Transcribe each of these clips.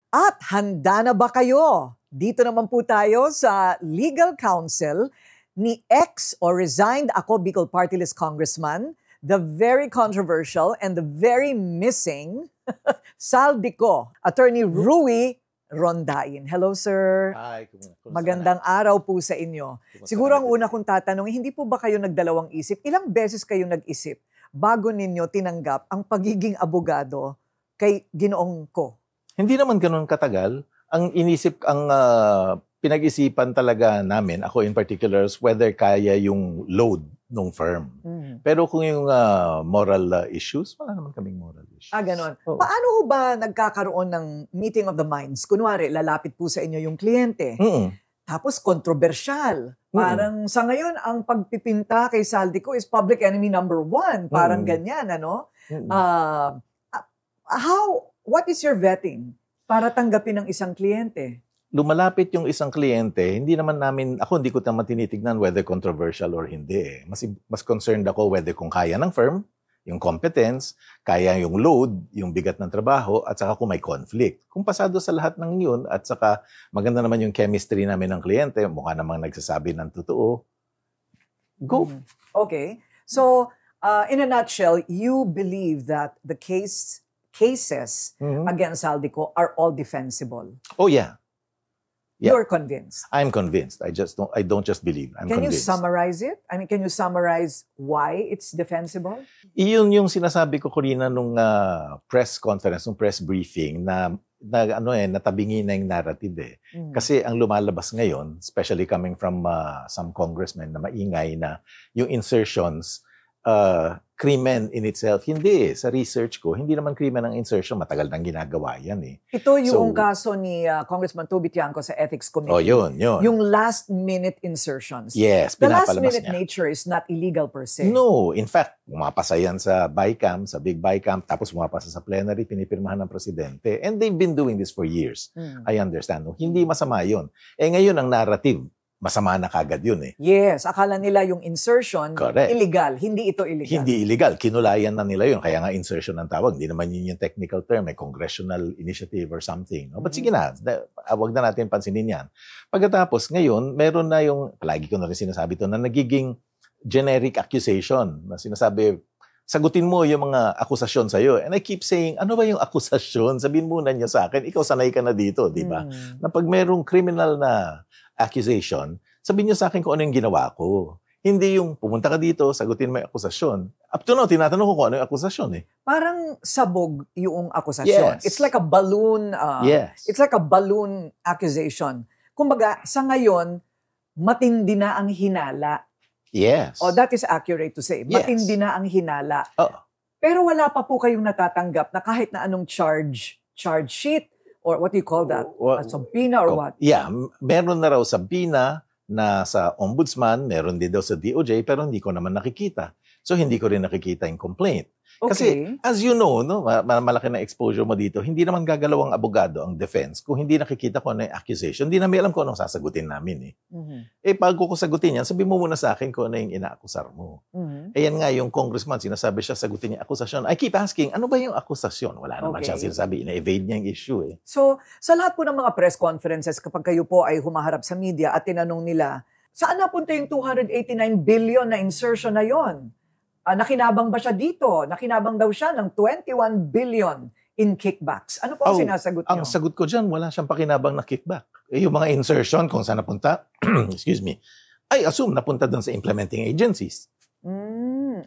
At handa na ba kayo? Dito naman po tayo sa legal counsel ni ex or resigned Ako Bicol Party List Congressman, the very controversial and the very missing Saldico, Attorney Rui Rondain. Hello, sir. Hi. Magandang araw po sa inyo. Siguro ang una kong tatanong, hindi po ba kayo nagdalawang isip? Ilang beses kayo nag-isip bago ninyo tinanggap ang pagiging abogado kay Ginoong Ko? Hindi naman ganun katagal. Ang pinag-isipan talaga namin, ako in particular, whether kaya yung load ng firm. Pero kung yung moral issues, wala naman kaming moral issues. Ganon. Paano ho ba nagkakaroon ng meeting of the minds? Kunwari, lalapit po sa inyo yung kliyente. Tapos kontrobersyal. Parang sa ngayon, ang pagpipinta kay Saldico is public enemy number 1. Parang ganyan, ano? What is your vetting para tanggapin ng isang kliyente? Lumalapit yung isang kliyente, hindi ko naman tinitignan whether controversial or hindi. Mas concerned ako whether kung kaya ng firm, yung competence, kaya yung load, yung bigat ng trabaho, at saka kung may conflict. Kung pasado sa lahat ng yun, at saka maganda naman yung chemistry namin ng kliyente, mukha namang nagsasabi ng totoo, go. Okay. So, in a nutshell, you believe that the cases against Saldico are all defensible? Oh, yeah. You're convinced? I'm convinced. I don't just believe. I'm convinced. Can you summarize it? I mean, can you summarize why it's defensible? Iyon yung sinasabi ko kanina nung press conference, nung press briefing na natabingi na yung narrative . Kasi ang lumalabas ngayon, especially coming from some congressmen na maingay na yung insertions, krimen in itself. Hindi sa research ko, hindi naman krimen ang insertion, matagal nang ginagawa yan . Ito yung kaso ni Congressman Toby Tiangco sa Ethics Committee. Oh, yun. Yung last-minute insertions. Yes, the last-minute nature is not illegal per se. No, in fact, pumapasa yan sa BICAM, sa Big BICAM, tapos pumapasa sa plenary, pinipirmahan ng presidente. And they've been doing this for years. I understand. No? Hindi masama yun. Ngayon ang narrative, masama na kagad yun . Yes, akala nila yung insertion, correct, illegal. Hindi ito illegal. Hindi illegal. Kinulayan na nila yun. Kaya nga insertion ang tawag. Hindi naman yun yung technical term. May congressional initiative or something. But sige na, wag na natin pansinin yan. Pagkatapos, ngayon, meron na yung, palagi ko na rin sinasabi ito, na nagiging generic accusation. Na sinasabi, sagutin mo yung mga akusasyon sa'yo. And I keep saying, ano ba yung akusasyon? Sabihin muna niya sa akin, ikaw sanay ka na dito, di ba? Na pag merong criminal na accusation, sabihin niyo sa akin kung ano yung ginawa ko. Hindi yung pumunta ka dito, sagutin mo yung akusasyon. Up to now, tinatanong ko kung ano yung akusasyon . Parang sabog yung akusasyon. Yes. It's like a balloon. Yes. It's like a balloon accusation. Kumbaga, sa ngayon, matindi na ang hinala. Yes. That is accurate to say. Yes. Matindi na ang hinala. Pero wala pa po kayong natatanggap na kahit na anong charge sheet, or what do you call that? Subpoena or what? Yeah, meron na raw subpoena na sa ombudsman, meron din daw sa DOJ, pero hindi ko naman nakikita. So, hindi ko rin nakikita yung complaint. Okay. Kasi, as you know, malaki na exposure mo dito, hindi naman gagalaw ang abogado, ang defense, kung hindi nakikita ko ano yung accusation, hindi namin alam kung anong sasagutin namin . Bago ko sagutin yan, sabi mo muna sa akin kung ano yung inaakusar mo. Yan nga yung congressman, sinasabi siya, sagutin niya akusasyon. I keep asking, ano ba yung akusasyon? Wala naman siyang sinasabi, ina-evade niya yung issue . So, sa lahat po ng mga press conferences, kapag kayo po ay humaharap sa media at tinanong nila, saan napunta yung 289 billion na insertion na yon? Nakinabang ba siya dito? Nakinabang daw siya ng 21 billion in kickbacks. Ano po ang sinasagot niyo? Ang sagot ko dyan, wala siyang pakinabang na kickback. Yung mga insertion, kung saan napunta, excuse me, I assume napunta doon sa implementing agencies.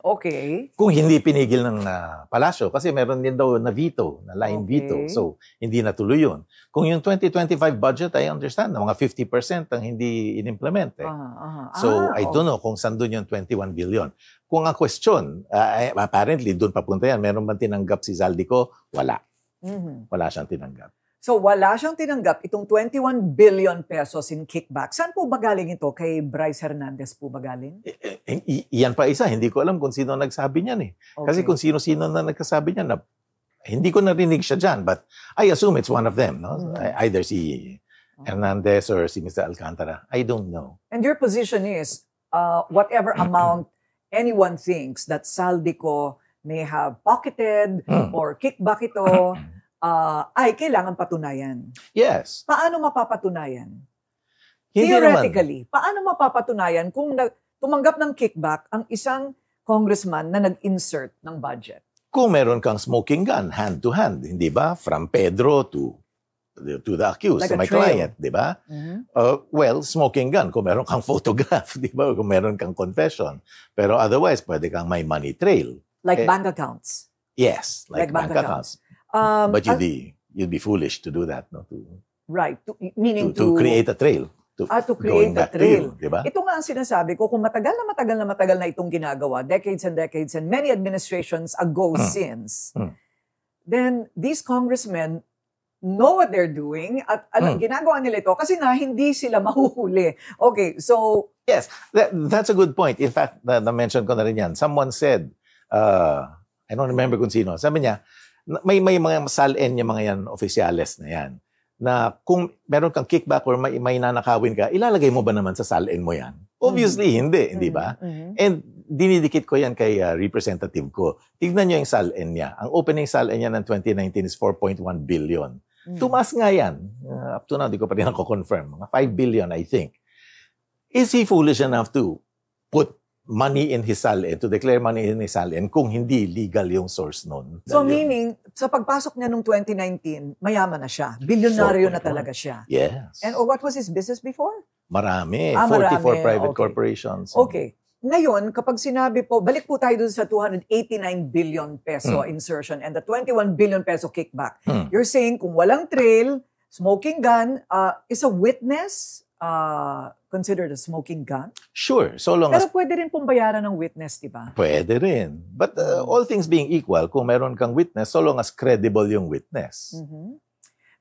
Okay. Kung hindi pinigil ng palasyo, kasi meron din daw na veto, na line veto. So, hindi natuloy yun. Kung yung 2025 budget, I understand, na mga 50% ang hindi in-implement . So, I don't know kung saan doon yung 21 billion. Kung ang question, apparently, doon papunta yan, meron bang tinanggap si Saldico? Wala. Wala siyang tinanggap. So, wala siyang tinanggap itong 21 billion pesos in kickback. Saan po ba galing ito? Kay Bryce Hernandez po ba galing? Iyan pa isa. Hindi ko alam kung sino nagsabi niyan . Kasi kung sino-sino na nagsasabi niyan, hindi ko narinig siya dyan. But I assume it's one of them. No? Either si Hernandez or si Mr. Alcantara. I don't know. And your position is, whatever amount anyone thinks that Saldico may have pocketed or kickback ito, ay kailangan patunayan. Yes. Paano mapapatunayan? Hindi Theoretically, paano mapapatunayan kung tumanggap ng kickback ang isang congressman na nag-insert ng budget? Kung meron kang smoking gun, hand to hand, hindi ba? From Pedro to the accused, Like to my client, di ba? Well, smoking gun, kung meron kang photograph, di ba? Kung meron kang confession. Pero otherwise, pwede kang may money trail. Like bank accounts. Yes, like bank accounts. But you'd be foolish to do that, no? Right. Meaning to create a trail. To create a trail. Diba? Ito nga ang sinasabi ko, kung matagal na itong ginagawa, decades and many administrations ago since, then these congressmen know what they're doing at ginagawa nila ito kasi nga hindi sila mahuhuli. Okay, so... Yes, that's a good point. In fact, na-mention ko na rin yan. Someone said, I don't remember kung sino, sabi niya, may mga SALN yung mga yan, oficiales na yan, na kung meron kang kickback or may nanakawin ka, ilalagay mo ba naman sa SALN mo yan? Obviously, hindi ba? And dinidikit ko yan kay representative ko. Tignan nyo yung SALN niya. Ang opening SALN niya ng 2019 is 4.1 billion. Tumaas nga yan. Up to now, di ko pa rin ako-confirm. Mga 5 billion, I think. Is he foolish enough to put money in his SALN, to declare money in his SALN kung hindi legal yung source nun? So meaning, sa pagpasok niya noong 2019, mayaman na siya. Bilyonaryo na talaga siya. Yes. And what was his business before? Marami. 44 private corporations. Okay. Ngayon, kapag sinabi po, balik po tayo dun sa 289 billion peso insertion and the 21 billion peso kickback. You're saying kung walang trail, smoking gun, is a witness considered a smoking gun? Sure. So long Pero pwede rin pong bayaran ng witness, di ba? Pwede rin. But all things being equal, kung meron kang witness, so long as credible yung witness.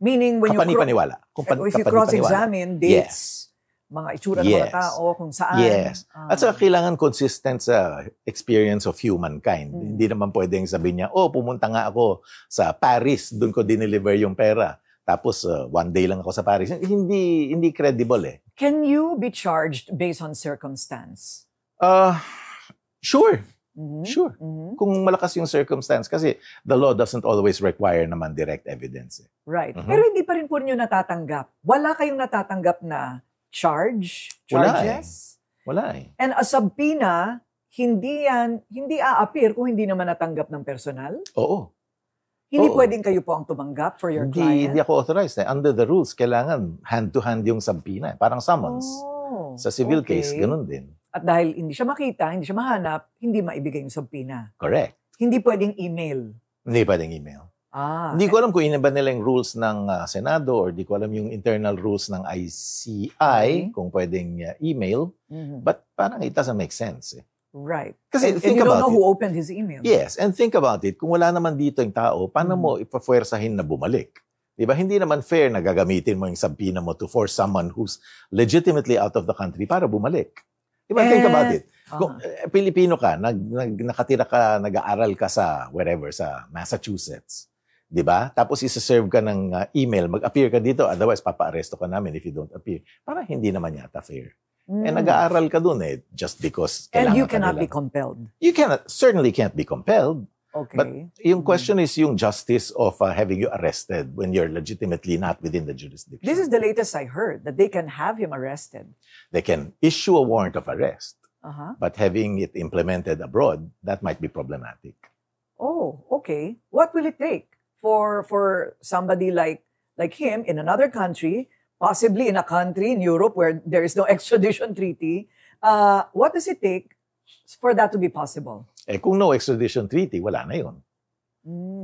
Meaning when Kapani-paniwala. if you cross-examine dates, mga itsura ng mga tao, kung saan. Yes. At saka kailangan consistent sa experience of humankind. Hindi naman pwedeng sabihin niya, pumunta nga ako sa Paris, doon ko dineliver yung pera. Tapos one day lang ako sa Paris. Hindi credible eh. Can you be charged based on circumstance? Sure. Sure. Kung malakas yung circumstance kasi the law doesn't always require naman direct evidence. Eh. Right. Pero hindi pa rin po niyo natatanggap. Wala kayong natatanggap na charges? Wala eh. And a subpoena, hindi a-appear kung hindi naman natanggap ng personal? Oo. Hindi pwedeng kayo po ang tumanggap for your client? Hindi ako authorized. Eh. Under the rules, kailangan hand-to-hand yung subpoena. Parang summons. Sa civil case, ganun din. At dahil hindi siya makita, hindi siya mahanap, hindi maibigay yung subpoena. Correct. Hindi pwedeng email. Hindi pwedeng email. Hindi ko alam kung ba nila yung rules ng Senado or di ko alam yung internal rules ng ICI kung pwedeng email. But parang it doesn't make sense. Eh. Right. Kasi and you don't know who opened his email. Yes, and think about it. Kung wala naman dito yung tao, paano mo ipafuersahin na bumalik? Diba? Hindi naman fair na gagamitin mo yung subpoena mo to force someone who's legitimately out of the country para bumalik. Diba? Think about it. Kung Pilipino ka, nakatira ka, nag-aaral ka sa wherever, sa Massachusetts. Diba? Tapos isa-serve ka ng email, mag-appear ka dito, otherwise papa-aresto ka namin if you don't appear. Parang hindi naman yata fair. Eh, nag-aaral ka dun eh, just because and you cannot be compelled. You certainly can't be compelled. Okay. But yung question is yung justice of having you arrested when you're legitimately not within the jurisdiction. This is the latest I heard, that they can have him arrested. They can issue a warrant of arrest, but having it implemented abroad, that might be problematic. Oh, okay. What will it take for somebody like him in another country, possibly in a country in Europe where there is no extradition treaty? What does it take for that to be possible? Eh, kung no extradition treaty, wala na yun.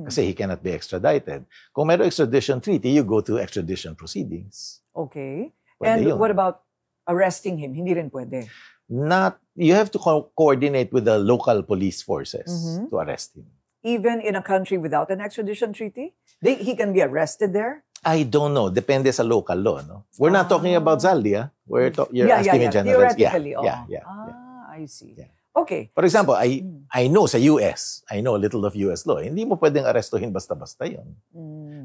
Kasi he cannot be extradited. Kung mayroong extradition treaty, you go to extradition proceedings. Okay. Pwede And yun. what about arresting him? Hindi rin pwede. You have to coordinate with the local police forces to arrest him. Even in a country without an extradition treaty? He can be arrested there? I don't know. Depende sa local law. No? We're not talking about Zaldi. You're asking me generally. Theoretically, Yeah. I see. Yeah. Okay. For example, I know sa US, I know a little of US law. Hindi mo pwedeng arestuhin basta-basta yun.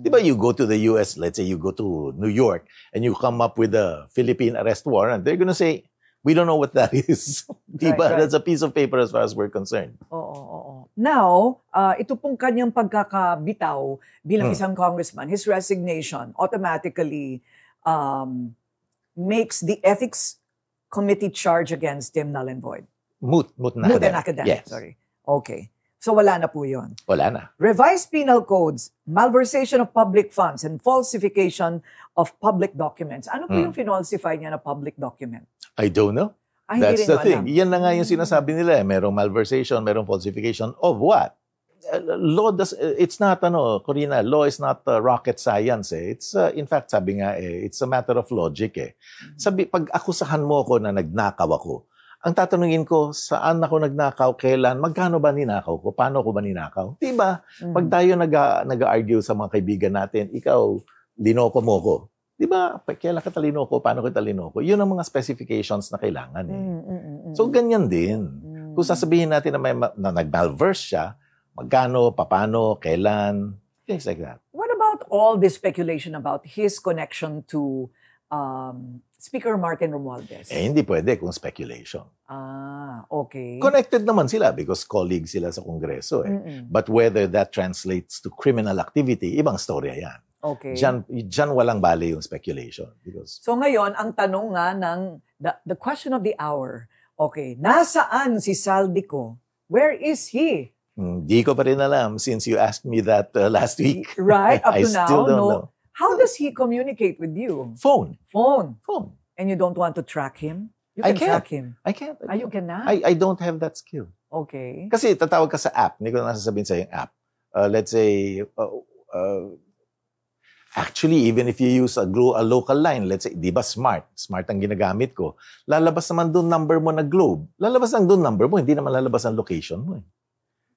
Di ba you go to the US, let's say you go to New York, and you come up with a Philippine arrest warrant, they're gonna say, we don't know what that is. Di ba? Right. That's a piece of paper as far as we're concerned. Oo. Now, ito pong kanyang pagkakabitaw bilang isang congressman, his resignation automatically makes the ethics committee charge against him null and void. Moot na Moot and academic, yes. sorry. Okay. So wala na po yun. Wala na. Revised penal codes, malversation of public funds, and falsification of public documents. Ano po yung finalsify niya na public document? I don't know. Ay, That's the thing. Alam. Yan na nga yung sinasabi nila. Merong malversation, merong falsification of what? Law it's not, Corina, law is not rocket science. It's, in fact, sabi nga, it's a matter of logic. Sabi, pag akusahan mo ako na nagnakaw ako, ang tatanungin ko, saan ako nagnakaw, kailan, magkano ba ninakaw ko, paano ko ba ninakaw? Diba? Pag tayo nag-argue sa mga kaibigan natin, ikaw, linoko mo ko. Diba? Kailan ka talinoko, paano ka talinoko? Yun ang mga specifications na kailangan. So, ganyan din. Kung sasabihin natin na nag-malverse siya, magkano, paano, kailan, things like that. What about all this speculation about his connection to Speaker Martin Romualdez? Hindi pwede kung speculation. Okay. Connected naman sila because colleagues sila sa Kongreso. But whether that translates to criminal activity, ibang storya yan. Okay. Diyan walang bale yung speculation. Because... So ngayon, ang tanong nga ng the question of the hour, okay, nasaan si Saldico? Where is he? Hindi ko pa rin alam since you asked me that last week. Right, up to I now, still don't know. How does he communicate with you? Phone. Phone. And you don't want to track him? You can track him. I can't. You cannot? I don't have that skill. Okay. Kasi tatawag ka sa app. Hindi ko na sasabihin sa yung app. Let's say, actually, even if you use a local line, let's say, di ba Smart ang ginagamit ko, lalabas naman doon number mo na Globe. Lalabas lang doon number mo, hindi naman lalabas ang location mo.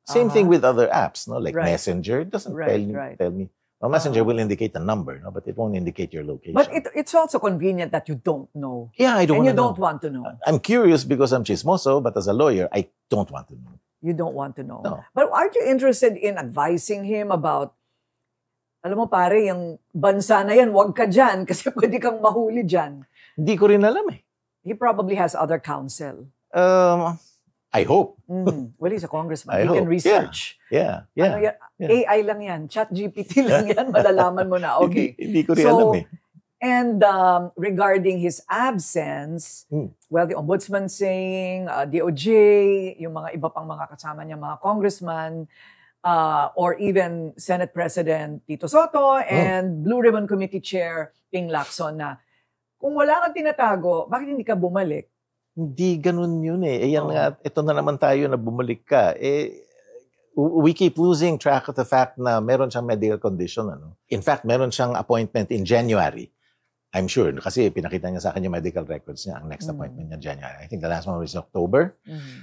Same thing with other apps, no? Like Messenger. It doesn't tell me. Well, Messenger will indicate the number, no? But it won't indicate your location. But it's also convenient that you don't know. Yeah, I don't And you know. don't want to know. I'm curious because I'm chismoso, but as a lawyer, I don't want to know. You don't want to know. No. But aren't you interested in advising him about, alam mo pare, yung bansa na yan, wag ka dyan kasi pwede kang mahuli dyan. Hindi ko rin alam eh. He probably has other counsel. I hope. Well, he's a congressman. I He can hope. research. Yeah. Ano yan? AI lang yan. ChatGPT lang yan. Malalaman mo na. Okay. Hindi ko rin alam eh. And regarding his absence, well, the ombudsman saying, DOJ, yung mga iba pang mga kasama niya, mga congressman, or even Senate President Tito Soto and Blue Ribbon Committee Chair Ping Lacson na kung wala kang tinatago, bakit hindi ka bumalik? Hindi ganun yun eh. Ito na naman tayo na bumalik ka. We keep losing track of the fact na meron siyang medical condition. In fact, meron siyang appointment in January. I'm sure. Kasi pinakita niya sa akin yung medical records niya. Ang next appointment niya January. I think the last one was in October.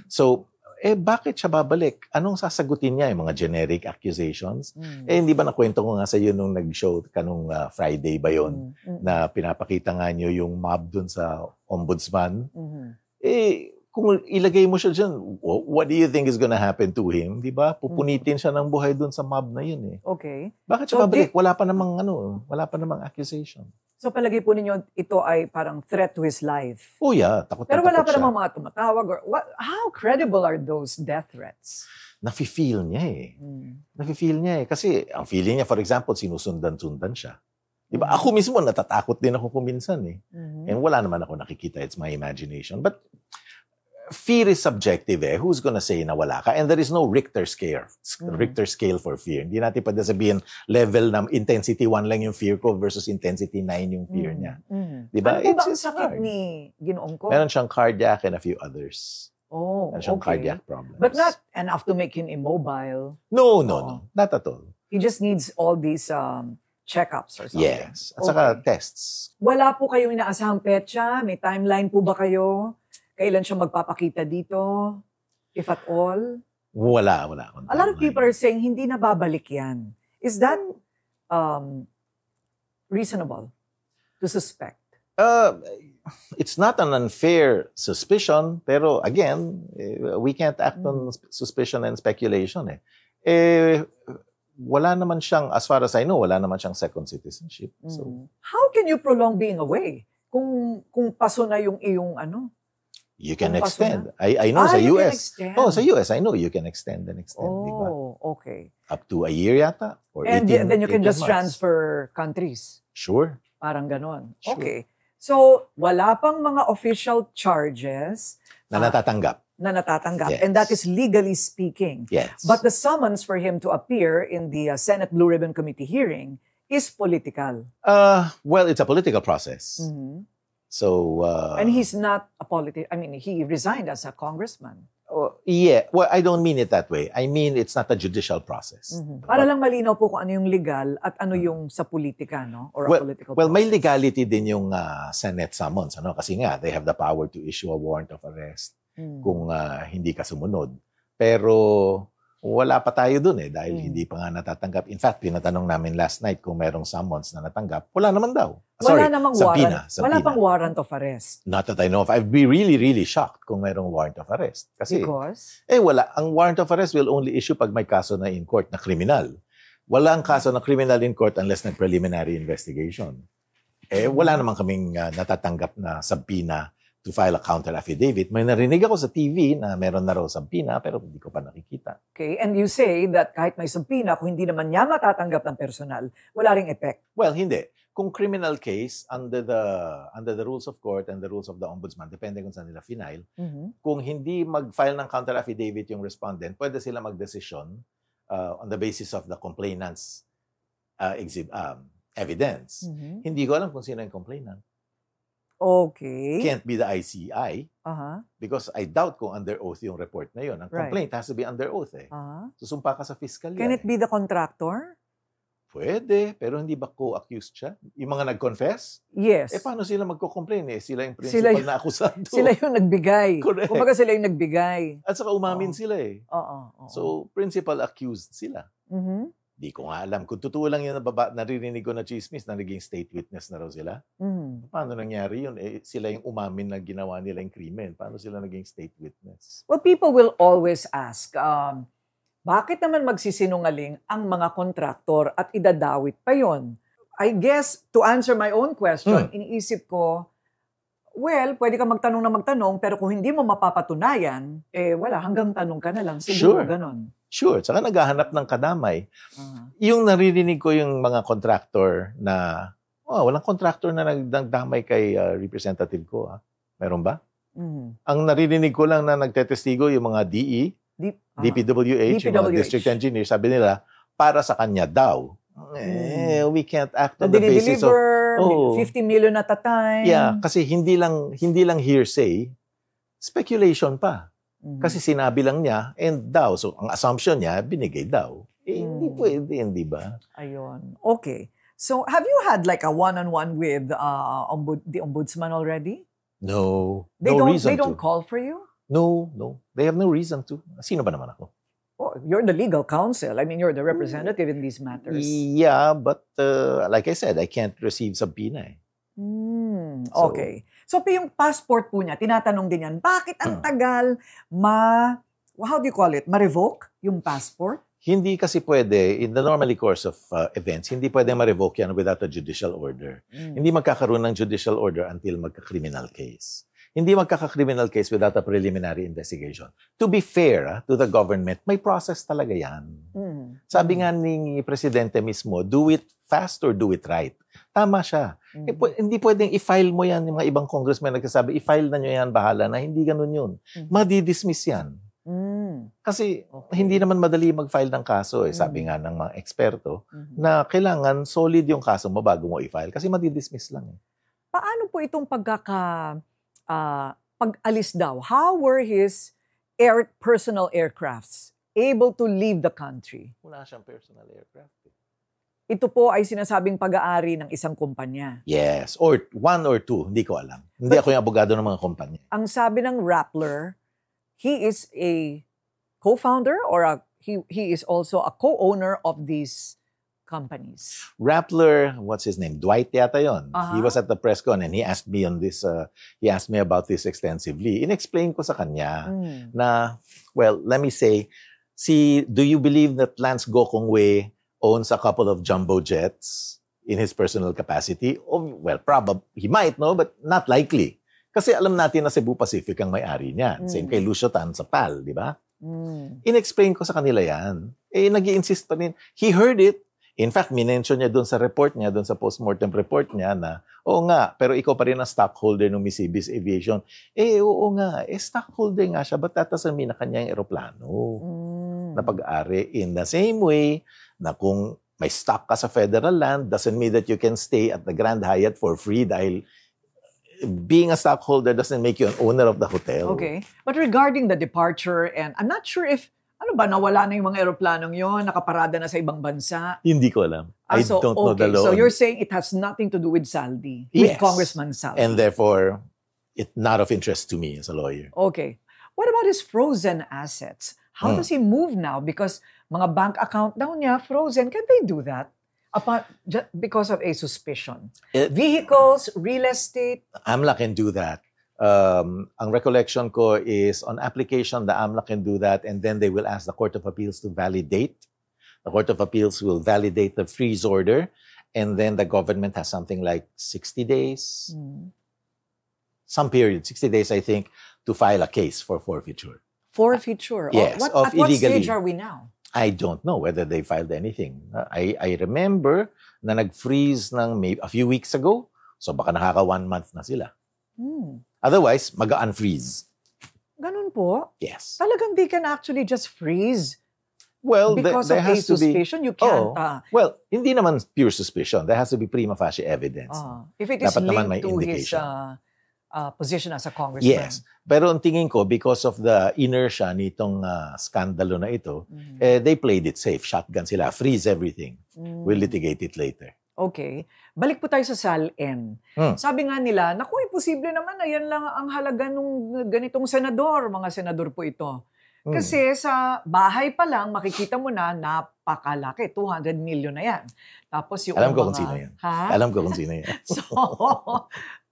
So, bakit siya babalik? Anong sasagutin niya? Yung mga generic accusations? Hindi ba nakwento ko nga sa iyo nung nag-show kanong Friday ba yun? Na pinapakita nga niyo yung mob dun sa ombudsman? Kung ilagay mo siya dyan, what do you think is gonna happen to him? Di ba? Pupunitin siya ng buhay dun sa mob na yun eh. Okay. Bakit siya babalik? Wala pa namang accusation. So palagay po ninyo, ito ay parang threat to his life. Oh yeah, takot Pero na wala takot pa siya. namang mga tumatawag. How credible are those death threats? Nafe-feel niya eh. Nafe-feel niya eh. Kasi ang feeling niya, for example, sinusundan-sundan siya. Diba? Ako mismo, natatakot din ako kuminsan eh. And wala naman ako nakikita. It's my imagination. But fear is subjective eh. Who's gonna say na wala ka? And there is no Richter scale. Richter scale for fear. Hindi natin pwede sabihin level ng intensity 1 lang yung fear ko versus intensity 9 yung fear niya. Diba? Ano ba ang sakit ni Ginoong ko? Meron siyang cardiac and a few others. Meron siyang okay. cardiac problems. But not enough to make him immobile. No. Not at all. He just needs all these checkups or something. Yes. At saka tests. Wala po kayong inaasahang petsa? May timeline po ba kayo? Kailan siya magpapakita dito? If at all? Wala. A lot of people are saying hindi na babalik yan. Is that reasonable to suspect? It's not an unfair suspicion, pero again, we can't act on suspicion and speculation eh. Wala naman siyang, as far as I know, wala naman siyang second citizenship. So, how can you prolong being away? Kung paso na yung iyong ano? You can Kung paso extend. I know sa you can US. extend. Oh, sa US, I know you can extend and extend. Diba? Okay. Up to a year yata. Or And 18, then you can 18 just months. transfer countries. Sure. Parang ganon. Sure. Okay. So, wala pang mga official charges Na natatanggap. na natatanggap. Yes. And that is legally speaking. Yes. But the summons for him to appear in the Senate Blue Ribbon Committee hearing is political. Well, it's a political process. Mhm. So, And he's not a he resigned as a congressman. yeah. Well, I don't mean it that way. I mean, it's not a judicial process. Para lang malinaw po kung ano yung legal at ano yung sa politika, no? Or a political Well, may process. legality din yung Senate summons, ano? Kasi nga, they have the power to issue a warrant of arrest kung hindi ka sumunod. Pero wala pa tayo dun dahil hindi pa nga natatanggap. In fact, pinatanong namin last night kung merong summons na natanggap. Wala naman daw. Wala namang subpoena. Wala pang warrant of arrest. Not that I know of. I'd be really, really shocked kung merong warrant of arrest. Kasi, Because? wala. Ang warrant of arrest will only issue pag may kaso na in court na kriminal. Wala ang kaso na criminal in court unless nag-preliminary investigation. Wala naman kaming natatanggap na subpoena to file a counter affidavit. May narinig ako sa TV na meron na raw subpoena pero hindi ko pa nakikita. Okay, and you say that kahit may subpoena, kung hindi naman niya matatanggap ng personal, wala ring effect. Well, hindi. Kung criminal case, under the rules of court and the rules of the ombudsman, depende kung saan nila final, kung hindi mag-file ng counter affidavit yung respondent, pwede sila mag-desisyon on the basis of the complainant's evidence. Hindi ko alam kung sino yung complainant. Okay. Can't be the ICI Uh-huh. because I doubt kung under oath yung report na yun. Ang complaint has to be under oath Uh-huh. Susumpa ka sa fiscal Can it be the contractor? Pwede, pero hindi ba co-accused siya? Yung mga nag-confess? Yes. Paano sila magko-complain Sila yung principal na akusado. Sila yung nagbigay. Correct. Kumbaga sila yung nagbigay. At saka umamin sila Oo. So, principal accused sila. Di ko nga alam. Kung totoo lang yun naririnig ko na chismis na naging state witness na raw sila. Paano nangyari yun? Sila yung umamin na ginawa nila yung krimen. Paano sila naging state witness? Well, people will always ask, bakit naman magsisinungaling ang mga kontraktor at idadawit pa yon? I guess, to answer my own question, iniisip ko, well, pwede ka magtanong na magtanong, pero kung hindi mo mapapatunayan, wala, hanggang tanong ka na lang. Siguro, ganon. Sure. Saka naghahanap ng kadamay. Yung naririnig ko yung mga contractor na, walang contractor na nagdamay kay representative ko. Meron ba? Ang naririnig ko lang na nagtetestigo yung mga DPWH, yung mga district engineer, sabi nila, para sa kanya daw. We can't act on the basis of... 50 million at a time. Yeah, kasi hindi lang hearsay, speculation pa. Kasi sinabi lang niya, and daw. So, ang assumption niya, binigay daw. Hindi pwede, hindi ba? Ayun. Okay. So, have you had like a one-on-one with the ombudsman already? No. They reason don't to. call for you? No. They have no reason to. Sino ba naman ako? Oh, you're the legal counsel. I mean, you're the representative in these matters. Yeah, but like I said, I can't receive subpoena. Okay. So, yung passport po niya, tinatanong din yan, bakit ang tagal how do you call it, ma-revoke yung passport? Hindi kasi pwede, in the normally course of events, hindi pwede ma-revoke yan without a judicial order. Hindi magkakaroon ng judicial order until magka-criminal case. Hindi magkaka-criminal case without a preliminary investigation. To be fair to the government, may process talaga yan. Sabi nga ni Presidente mismo, do it fast or do it right. Tama siya. Hindi pwedeng i-file mo yan, yung mga ibang congressmen nagsasabi, i-file na nyo yan, bahala na. Hindi ganun yun. Madi-dismiss yan. Kasi hindi naman madali mag-file ng kaso. Sabi nga ng mga eksperto, na kailangan solid yung kaso mo bago mo i-file. Kasi madi-dismiss lang. Paano po itong pag-alis daw? How were his personal aircrafts able to leave the country? Wala siyang personal aircraft. Ito po ay sinasabing pag-aari ng isang kumpanya. Yes. Or one or two. Hindi ko alam. Hindi ako yung abogado ng mga kumpanya. Ang sabi ng Rappler, he is a co-founder or he is also a co-owner of these companies. Rappler, what's his name? Dwight yata yun. He was at the press con and he asked me on this, he asked me about this extensively. In-explain ko sa kanya na, well, let me say, do you believe that Lance Gokongwei owns a couple of jumbo jets in his personal capacity? Oh, well, probably, he might, no, but not likely. Kasi alam natin na Cebu Pacific ang may-ari niyan. Same kay Lucio Tan sa PAL, di ba? In-explain ko sa kanila yan. Nag-i-insist pa rin. He heard it. In fact, minention niya doon sa report niya, doon sa postmortem report niya na, oo nga, pero ikaw pa rin ang stockholder ng Mississippi Aviation. Oo nga, stockholder nga siya, but that doesn't mean na kanya yung aeroplano na pag-ari. In the same way, na kung may stock ka sa federal land, doesn't mean that you can stay at the Grand Hyatt for free dahil being a stockholder doesn't make you an owner of the hotel. Okay. But regarding the departure, and I'm not sure if, ano ba, nawala na yung mga aeroplanong yon, nakaparada na sa ibang bansa? Hindi ko alam. I don't know the law. So you're saying it has nothing to do with Saldi, with Congressman Saldi. And therefore, it's not of interest to me as a lawyer. Okay. What about his frozen assets? How does he move now? Because mga bank account daw niya frozen. Can they do that? Because of a suspicion. Vehicles, real estate. AMLA can do that. Ang recollection ko is on application, the AMLA can do that, and then they will ask the Court of Appeals to validate. The Court of Appeals will validate the freeze order, and then the government has something like 60 days, some period, 60 days, I think, to file a case for forfeiture. Forfeiture? Yes, at what stage are we now? I don't know whether they filed anything. I remember na nag-freeze ng a few weeks ago, so baka nakaka 1 month na sila. Otherwise, mag-unfreeze. Ganun po? Yes. Talagang they can actually just freeze? Well, because there of has a to be, suspicion, you can't... well, hindi naman pure suspicion. There has to be prima facie evidence. If it is dapat naman may linked to indication. his position as a congressman. Yes. Pero ang tingin ko, because of the inertia nitong skandalo na ito, they played it safe. Shotgun sila. Freeze everything. We'll litigate it later. Okay. Balik po tayo sa SALN. Sabi nga nila, naku, imposible naman na yan lang ang halaga ng ganitong senador. Mga senador po ito. Kasi sa bahay pa lang, makikita mo na napakalaki. 200 million na yan. Tapos yung Alam ko kung sino yan. Ha? Alam ko kung sino yan. So,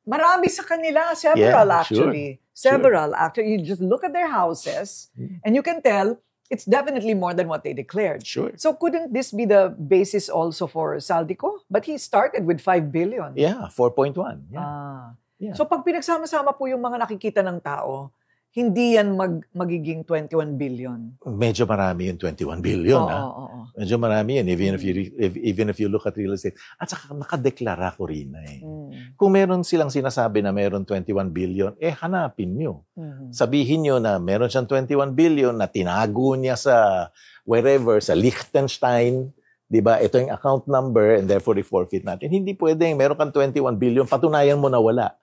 marami sa kanila. Several actually. Several actually. You just look at their houses and you can tell it's definitely more than what they declared. Sure. So couldn't this be the basis also for Saldico? But he started with 5 billion. Yeah, 4.1. Yeah. Yeah. So pag pinagsama-sama po yung mga nakikita ng tao, hindi yan magiging 21 billion. Medyo marami yung 21 billion. Medyo marami yan, even if you look at real estate. At saka nakadeklara ko rin na eh. Kung meron silang sinasabi na meron 21 billion, hanapin nyo. Sabihin nyo na meron siyang 21 billion na tinago niya sa wherever, sa Liechtenstein, di ba? Ito yung account number and therefore i-forfeit natin. Hindi pwedeng meron kang 21 billion, patunayan mo na wala.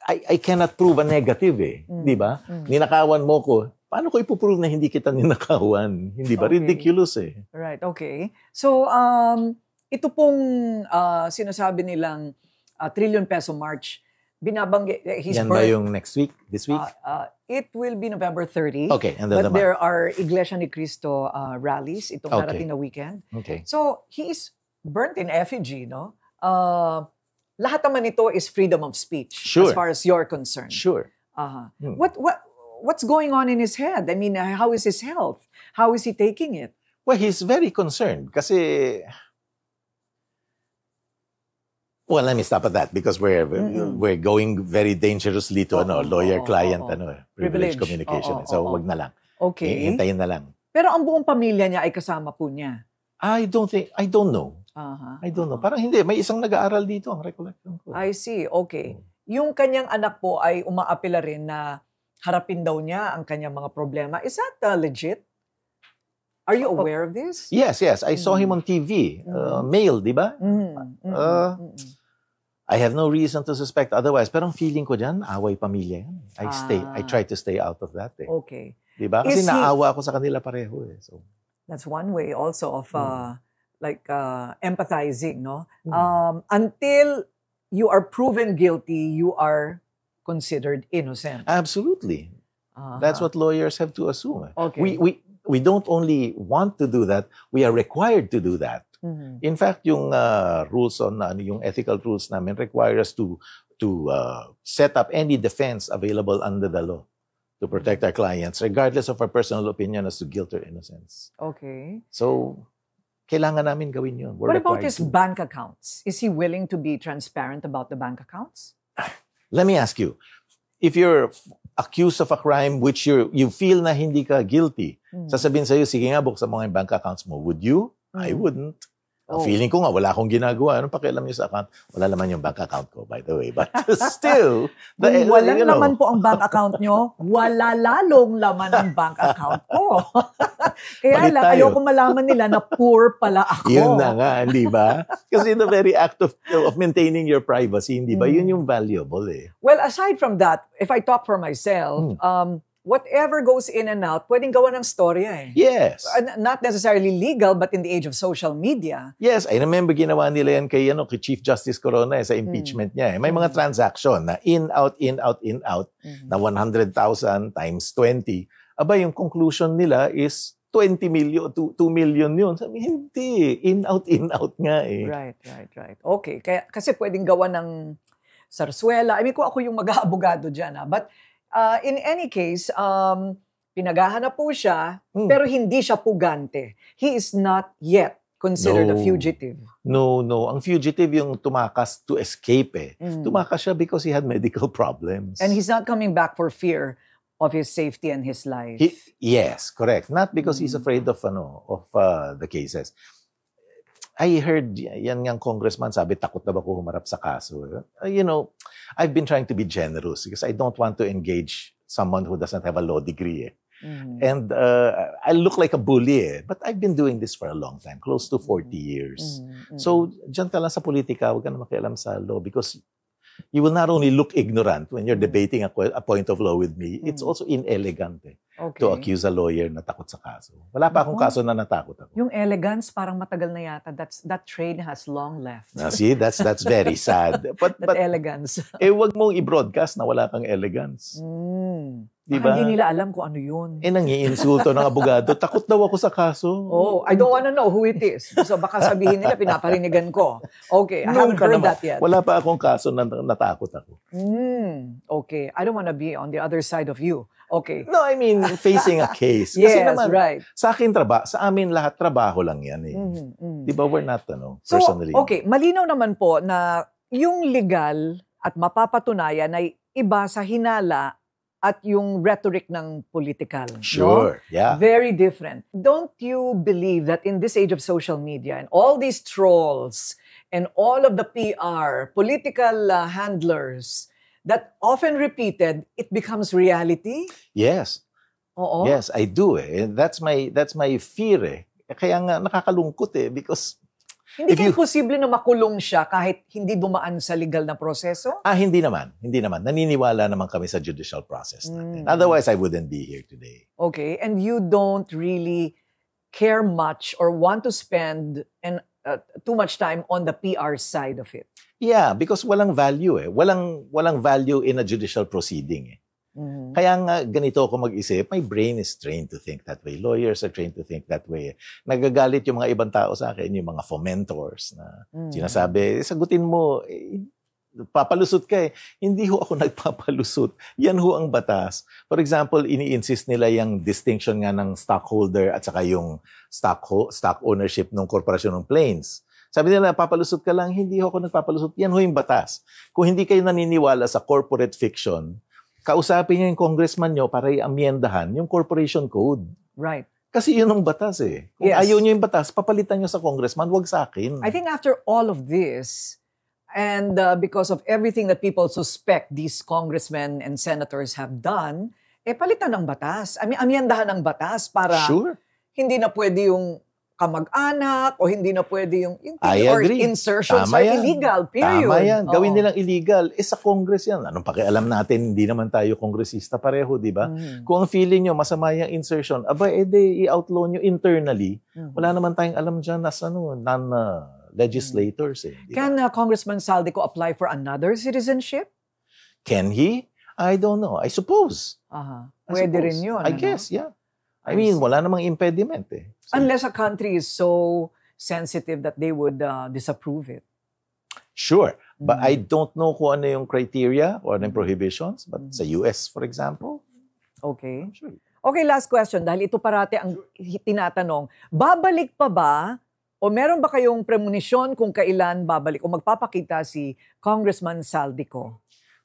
I cannot prove a negative di ba? Ninakawan mo ko. Paano ko ipuprove na hindi kita ninakawan? Hindi ba? Okay. Ridiculous Right, okay. So, ito pong sinasabi nilang trillion peso march, binabanggit, yan ba yung next week? This week? It will be November 30. Okay. And but there are Iglesia ni Cristo rallies itong darating na weekend. Okay. So, he is burnt in effigy, no? Lahat naman ito is freedom of speech as far as you're concerned. Sure. What's going on in his head? I mean, how is his health? How is he taking it? Well, he's very concerned kasi well, let me stop at that because we're going very dangerously to lawyer-client privilege communication. So, wag na lang. Okay. Hintayin na lang. Pero ang buong pamilya niya ay kasama po niya. I don't know. I don't know. Parang hindi. May isang nag-aaral dito ang recollection ko. I see. Okay. Yung kanyang anak po ay umaapela rin na harapin daw niya ang kanyang mga problema. Is that legit? Are you aware of this? Yes. I saw him on TV. Male, di ba? I have no reason to suspect otherwise. Pero ang feeling ko dyan, away pamilya yan. I try to stay out of that. Okay. Di ba? Kasi naawa ako sa kanila pareho. So. That's one way also of empathizing, no? Until you are proven guilty, you are considered innocent. Absolutely. That's what lawyers have to assume. Okay. We don't only want to do that, we are required to do that. In fact, yung rules on yung ethical rules namin require us to set up any defense available under the law to protect our clients, regardless of our personal opinion as to guilt or innocence. Okay. So, kailangan namin gawin yun. What about his bank accounts? Is he willing to be transparent about the bank accounts? Let me ask you, if you're accused of a crime which you feel na hindi ka guilty, sasabihin sa'yo, sige nga, buksan mo nga yung bank accounts mo. Would you? I wouldn't. Feeling ko nga, wala akong ginagawa. Anong pakialam niyo sa account? Wala naman yung bank account ko, by the way. But still, kung walang laman po ang bank account nyo, wala lalong laman ang bank account ko. Kaya lang, ayoko malaman nila na poor pala ako. Yun na nga, hindi ba? Kasi the very act of maintaining your privacy, hindi ba? Yun yung valuable eh. Well, aside from that, if I talk for myself, whatever goes in and out, pwedeng gawa ng storya eh. Yes. Not necessarily legal, but in the age of social media. Yes, I remember ginawa nila yan kay Chief Justice Corona sa impeachment niya. May mga transaction na in, out, na 100,000 times 20. Aba, yung conclusion nila is 20 million, 2 million yun. Sabi, hindi. In, out nga eh. Right. Okay. Kasi pwedeng gawa ng sarsuela. I mean, kung ako yung mag-aabogado dyan. But in any case, pinagahanap po siya, pero hindi siya pugante. He is not yet considered a fugitive. No. Ang fugitive yung tumakas to escape eh. Tumakas siya because he had medical problems. And he's not coming back for fear of his safety and his life. Yes, correct. Not because he's afraid of the cases. I heard yan ngang congressman sabi, takot na ba ko humarap sa kaso? I've been trying to be generous because I don't want to engage someone who doesn't have a law degree. And I look like a bully. But I've been doing this for a long time, close to 40 years. So, dyan ka lang sa politika, huwag ka na makialam sa law because you will not only look ignorant when you're debating a point of law with me, it's also inelegant to accuse a lawyer na takot sa kaso. Wala pa akong kaso na natakot ako. Yung elegance, parang matagal na yata. That train has long left. See, that's very sad. But elegance. Wag mong i-broadcast na wala kang elegance. Diba? Hindi nila alam kung ano yun. Nangiinsulto ng abogado. Takot daw ako sa kaso. I don't wanna know who it is. So baka sabihin nila, pinaparinigan ko. Okay, I haven't heard that yet. Wala pa akong kaso na natakot ako. Okay, I don't wanna be on the other side of you. Okay. No, I mean, facing a case. Yes, kasi naman, right. Sa akin, sa amin lahat, trabaho lang yan eh. Diba, we're not, personally. So, okay, malinaw naman po na yung legal at mapapatunayan ay iba sa hinala at yung rhetoric ng political. Sure, yeah. Very different. Don't you believe that in this age of social media and all these trolls and all of the PR, political handlers, that often repeated, it becomes reality? Yes. Oo. Yes, I do eh. And that's my fear eh. Kaya nga nakakalungkot eh because hindi kayo posible na makulong siya kahit hindi dumaan sa legal na proseso? Hindi naman. Naniniwala naman kami sa judicial process natin. Otherwise, I wouldn't be here today. Okay, and you don't really care much or want to spend too much time on the PR side of it? Yeah, because walang value eh. Walang value in a judicial proceeding eh. Kaya nga ganito ako mag-isip, my brain is trained to think that way. Lawyers are trained to think that way. Nagagalit yung mga ibang tao sa akin, yung mga fomentors na sinasabi, sagutin mo, papalusot ka eh. Hindi ho ako nagpapalusot. Yan ho ang batas. For example, ini-insist nila yung distinction nga ng stockholder at saka yung stock ownership ng korporasyon ng planes. Sabi nila, papalusot ka lang, hindi ho ako nagpapalusot. Yan ho yung batas. Kung hindi kayo naniniwala sa corporate fiction, kausapin niyo yung congressman niyo para i-amyendahan yung corporation code. Right. Kasi yun ang batas eh. Kung ayaw niyo yung batas, papalitan niyo sa congressman, wag sa akin. I think after all of this, and because of everything that people suspect these congressmen and senators have done, palitan ng batas. I mean, amyendahan ng batas para hindi na pwede yung kamag-anak o hindi na pwede yung or insertions are illegal, period. Tama yan. Gawin nilang illegal. Sa Congress yan. Anong pakialam natin? Hindi naman tayo kongresista pareho, di ba? Kung ang feeling nyo, masama yung insertion, i-outlaw nyo internally. Wala naman tayong alam dyan as non-legislators. Can Congressman Saldico apply for another citizenship? Can he? I don't know. I suppose. Pwede rin yun. I guess, yeah. I mean, wala namang impediment eh. So, unless a country is so sensitive that they would disapprove it. Sure. But I don't know kung ano yung criteria or ano yung prohibitions. But sa US, for example. Okay. Sure. Okay, last question. Dahil ito parati ang tinatanong. Babalik pa ba o meron ba kayong premonition kung kailan babalik o magpapakita si Congressman Saldico?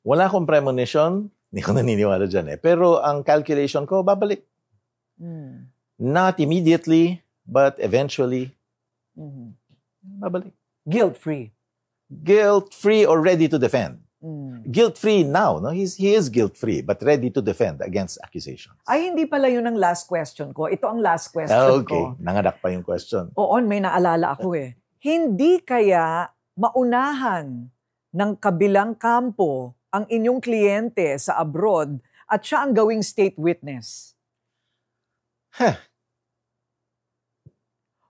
Wala akong premonition, hindi ko naniniwala dyan eh. Pero ang calculation ko, babalik. Not immediately, but eventually, babalik. Guilt-free. Guilt-free or ready to defend. Guilt-free now. No? He is guilt-free, but ready to defend against accusations. Ay, hindi pala yun ang last question ko. Ito ang last question ko. Nanganak pa yung question. Oo, may naalala ako eh. Hindi kaya maunahan ng kabilang kampo ang inyong kliyente sa abroad at siya ang gawing state witness?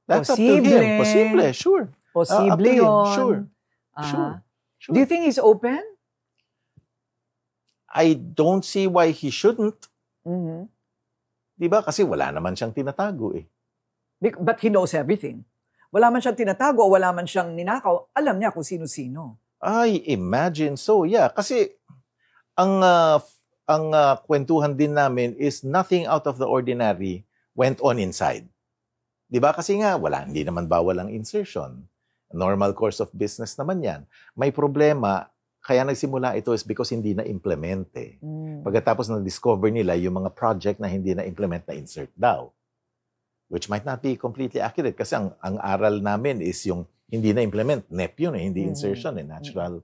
That's up to him. Posible, sure. Posible yun. Sure. Do you think he's open? I don't see why he shouldn't. Diba? Kasi wala naman siyang tinatago eh. But he knows everything. Wala man siyang tinatago o wala man siyang ninakaw, alam niya kung sino-sino. I imagine so, yeah. Kasi ang kwentuhan din namin is nothing out of the ordinary went on inside. Diba? Kasi nga, hindi naman bawal ang insertion. Normal course of business naman yan. May problema, kaya nagsimula ito is because hindi na-implement eh. Pagkatapos na-discover nila yung mga project na hindi na-implement na insert daw. Which might not be completely accurate kasi ang aral namin is yung hindi na-implement. NEP yun eh, hindi insertion eh. National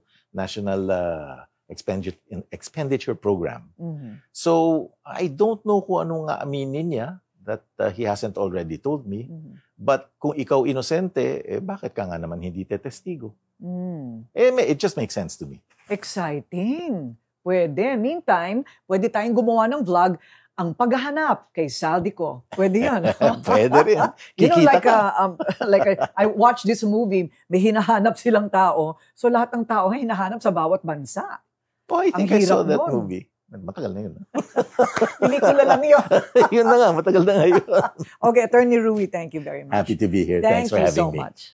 Expenditure Program. So, I don't know kung anong aminin niya that he hasn't already told me. But kung ikaw inosente, bakit ka nga naman hindi tetestigo? It just makes sense to me. Exciting. Pwede. Meantime, pwede tayong gumawa ng vlog ang paghahanap kay Saldico. Pwede yan. Pwede rin. I watched this movie, may hinahanap silang tao. So lahat ng tao ay hinahanap sa bawat bansa. Oh, I think I saw that movie. Matagal na yun. Pelikula lang yun. Yun na nga, matagal na nga yun. Okay, Attorney Rui, thank you very much. Happy to be here. Thanks for having me. Thank you so much.